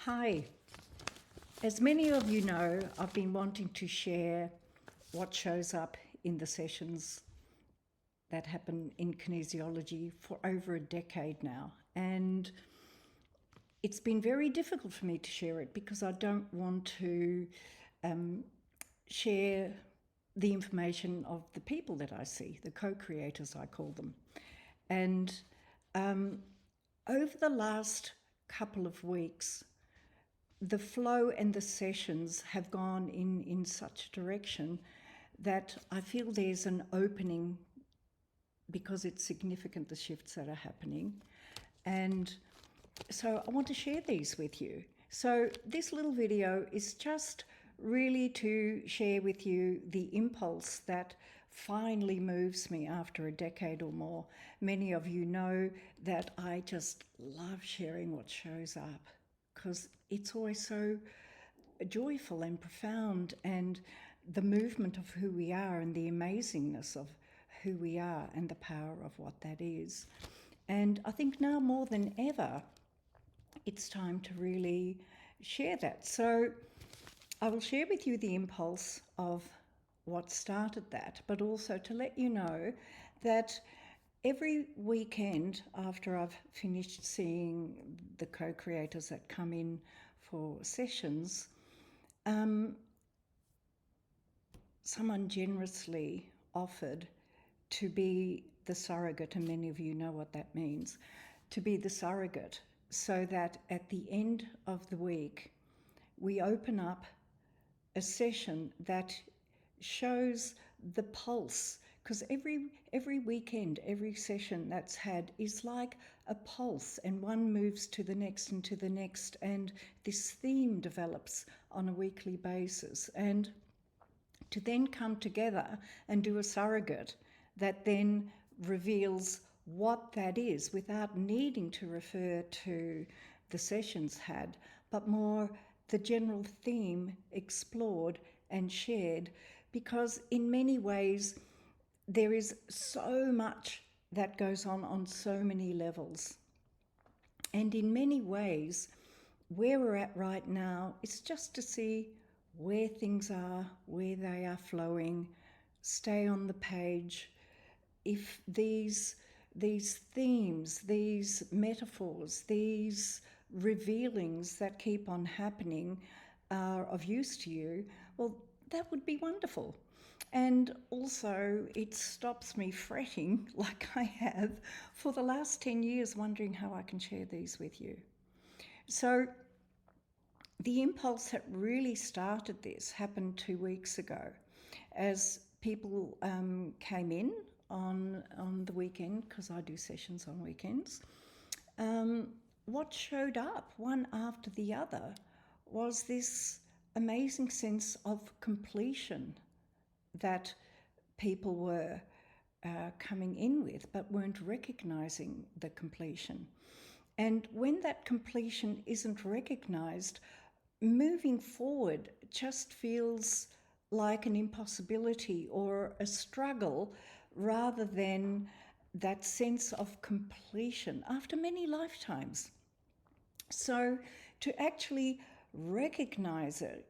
Hi. As many of you know, I've been wanting to share what shows up in the sessions that happen in kinesiology for over a decade now. And it's been very difficult for me to share it because I don't want to share the information of the people that I see, the co-creators I call them. And over the last couple of weeks, the flow and the sessions have gone in such a direction that I feel there's an opening because it's significant, the shifts that are happening. And so I want to share these with you. So this little video is just really to share with you the impulse that finally moves me after a decade or more. Many of you know that I just love sharing what shows up because it's always so joyful and profound, and the movement of who we are and the amazingness of who we are and the power of what that is. And I think now more than ever, it's time to really share that. So I will share with you the impulse of what started that, but also to let you know that every weekend after I've finished seeing the co-creators that come in for sessions, someone generously offered to be the surrogate, and many of you know what that means, to be the surrogate, so that at the end of the week we open up a session that shows the pulse, because every weekend, every session that's had is like a pulse, and one moves to the next and to the next, and this theme develops on a weekly basis. And to then come together and do a surrogate that then reveals what that is without needing to refer to the sessions had, but more the general theme explored and shared, because in many ways there is so much that goes on so many levels. And in many ways, where we're at right now is just to see where things are, where they are flowing, stay on the page. If these themes, these metaphors, these revealings that keep on happening are of use to you, well, that would be wonderful. And also it stops me fretting like I have for the last 10 years, wondering how I can share these with you. So the impulse that really started this happened 2 weeks ago as people came in on the weekend, because I do sessions on weekends. What showed up one after the other was this amazing sense of completion that people were coming in with, but weren't recognizing the completion. And when that completion isn't recognized, moving forward just feels like an impossibility or a struggle, rather than that sense of completion after many lifetimes. So to actually recognizing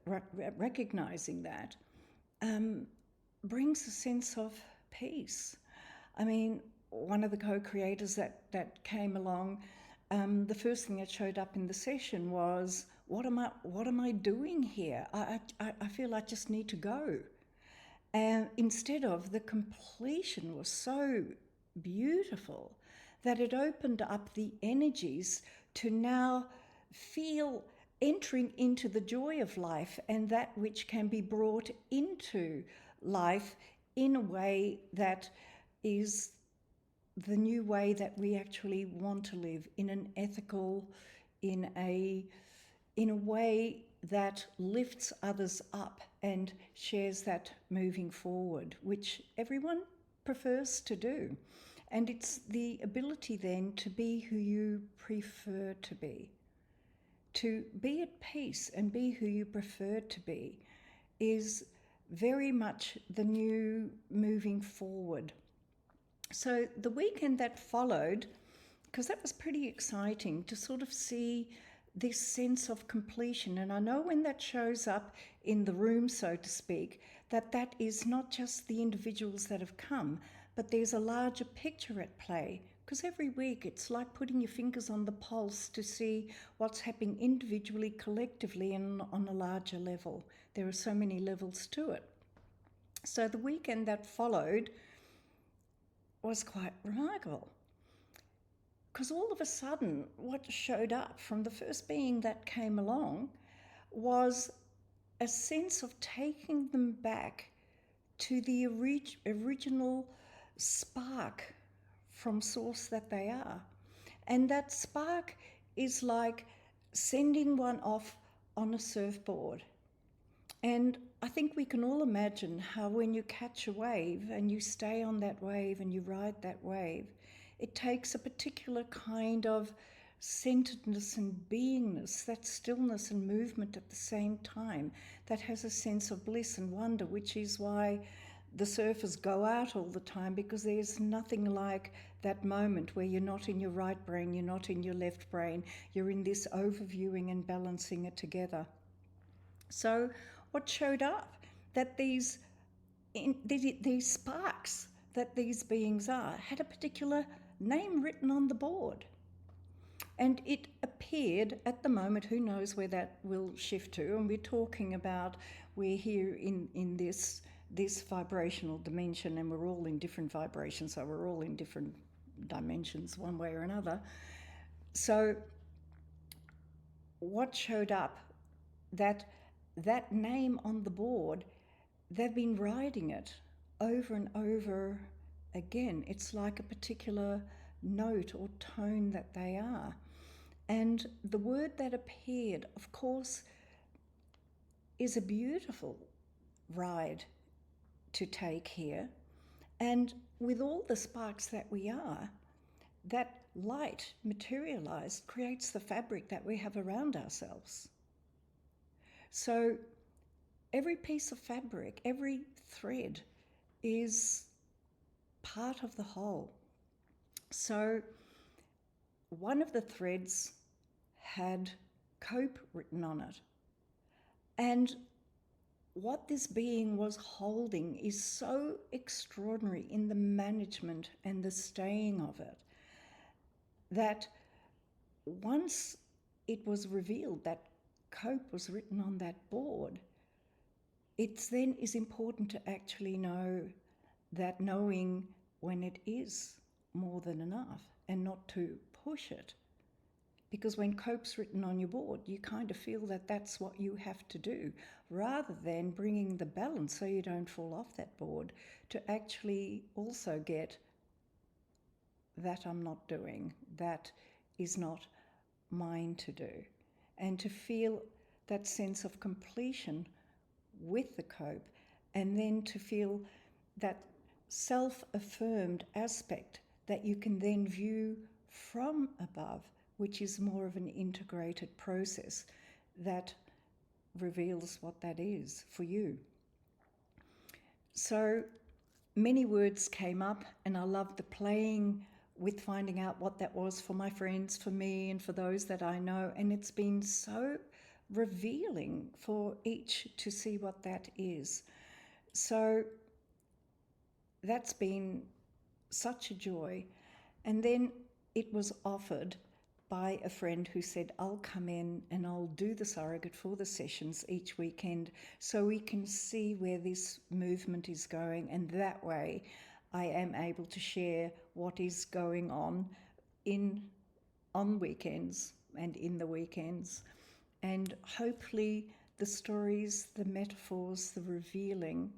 that brings a sense of peace. I mean, one of the co-creators that came along, the first thing that showed up in the session was, what am I doing here? I feel I just need to go. And instead of, the completion was so beautiful that it opened up the energies to now feel entering into the joy of life and that which can be brought into life in a way that is the new way that we actually want to live, in an ethical, in a way that lifts others up and shares that moving forward, which everyone prefers to do. And it's the ability then to be who you prefer to be at peace and be who you prefer to be, is very much the new moving forward. So the weekend that followed, because that was pretty exciting to sort of see this sense of completion. And I know when that shows up in the room, so to speak, that is not just the individuals that have come, but there's a larger picture at play. Because every week it's like putting your fingers on the pulse to see what's happening individually, collectively, and on a larger level. There are so many levels to it. So the weekend that followed was quite remarkable. Because all of a sudden, what showed up from the first being that came along was a sense of taking them back to the original spark from source that they are. And that spark is like sending one off on a surfboard. And I think we can all imagine how when you catch a wave and you stay on that wave and you ride that wave, it takes a particular kind of centeredness and beingness, that stillness and movement at the same time, that has a sense of bliss and wonder, which is why the surfers go out all the time, because there's nothing like that moment where you're not in your right brain, you're not in your left brain, you're in this overviewing and balancing it together. So what showed up, that these sparks that these beings are had a particular name written on the board. And it appeared at the moment, who knows where that will shift to, and we're talking about, we're here in this vibrational dimension, and we're all in different vibrations, so we're all in different dimensions one way or another. So what showed up, that name on the board, they've been riding it over and over again. It's like a particular note or tone that they are. And the word that appeared, of course, is a beautiful ride to take here. And with all the sparks that we are, that light materialized creates the fabric that we have around ourselves. So every piece of fabric, every thread is part of the whole. So one of the threads had cope written on it. And what this being was holding is so extraordinary in the management and the staying of it, that once it was revealed that cope was written on that board, it then is important to actually know that knowing when it is more than enough and not to push it. Because when cope's written on your board, you kind of feel that that's what you have to do, rather than bringing the balance so you don't fall off that board, to actually also get that I'm not doing, that is not mine to do, and to feel that sense of completion with the cope, and then to feel that self-affirmed aspect that you can then view from above, which is more of an integrated process that reveals what that is for you. So many words came up, and I loved the playing with finding out what that was for my friends, for me, and for those that I know. And it's been so revealing for each to see what that is. So that's been such a joy. And then it was offered by a friend who said, I'll come in and I'll do the surrogate for the sessions each weekend so we can see where this movement is going, and that way I am able to share what is going on weekends and in the weekends. And hopefully the stories, the metaphors, the revealing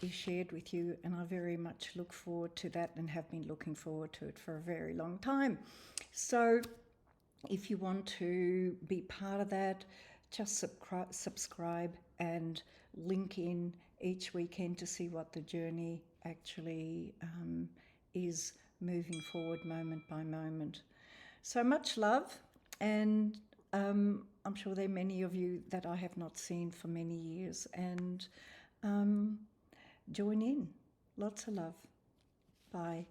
is shared with you, and I very much look forward to that and have been looking forward to it for a very long time. So if you want to be part of that, just subscribe and link in each weekend to see what the journey actually is moving forward moment by moment. So much love, and I'm sure there are many of you that I have not seen for many years, and join in. Lots of love. Bye.